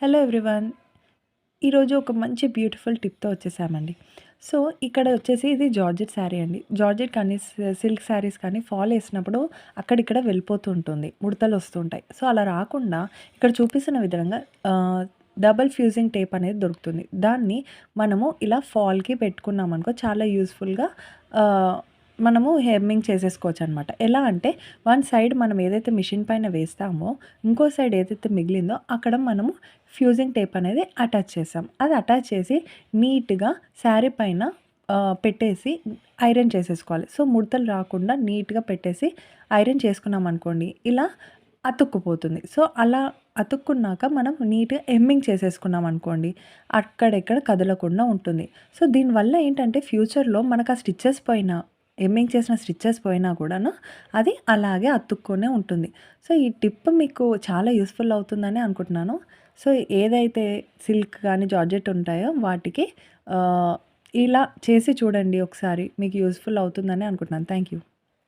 Hello everyone. ఈరోజు ఒక మంచి బ్యూటిఫుల్ టిప్‌తో వచ్చేసామండి. సో, ఇక్కడ వచ్చేసి ఇది జార్జెట్ శారీ అండి. జార్జెట్ కానీ, సిల్క్ శారీస్ కానీ ఫాల్ ఏసినప్పుడు అక్కడిక్కడ వెళ్ళిపోతూ ఉంటుంది. ముడతలొస్తుంటాయి. సో, అలా రాకుండా ఇక్కడ చూపిస్తున్న విధంగా డబుల్ ఫ్యూజింగ్ టేప్ అనేది దొరుకుతుంది. దాన్ని మనము ఇలా ఫాల్‌కి పెట్టుకున్నామనుకో చాలా యూజ్‌ఫుల్‌గా ఆహ్, మనము హెమ్మింగ్ చేసేసుకోవచ్చనమాట. ఎలా అంటే వన్ సైడ్ మనం ఏదైతే మిషన్ పైన వేస్తామో, ఇంకో సైడ్ ఏదైతే మిగిలిందో అక్కడ మనము ఫ్యూజింగ్ టేప్ అనేది అటాచ్ చేసాం. అది అటాచ్ చేసి నీట్‌గా శారీ పైన పెట్టేసి ఐరన్ చేసేసుకోవాలి. సో, ముడతలు రాకుండా నీట్‌గా పెట్టేసి ఐరన్ చేసుకున్నామనుకోండి, ఇలా అతుక్కుపోతుంది. సో, అలా అతుక్కున్నాక మనం నీట్‌గా హెమ్మింగ్ చేసేసుకున్నామనుకోండి, అక్కడెక్కడ కదలకుండా ఉంటుంది. సో, దీనివల్ల ఏంటంటే ఫ్యూచర్‌లో మనకు ఆ స్టిచెస్ పోయినా, హెమ్మింగ్ చేసిన స్టిచెస్ పోయినా కూడాను అది అలాగే అతుక్కొనే ఉంటుంది. సో, ఈ టిప్ మీకు చాలా యూజ్‌ఫుల్ అవుతుందని అనుకుంటున్నాను. సో, ఏదైతే సిల్క్ గానీ, జార్జెట్ ఉంటాయో వాటికి ఆహ్, ఇలా చేసి చూడండి ఒకసారి. మీకు యూజ్‌ఫుల్ అవుతుందని అనుకుంటున్నాను. Thank you.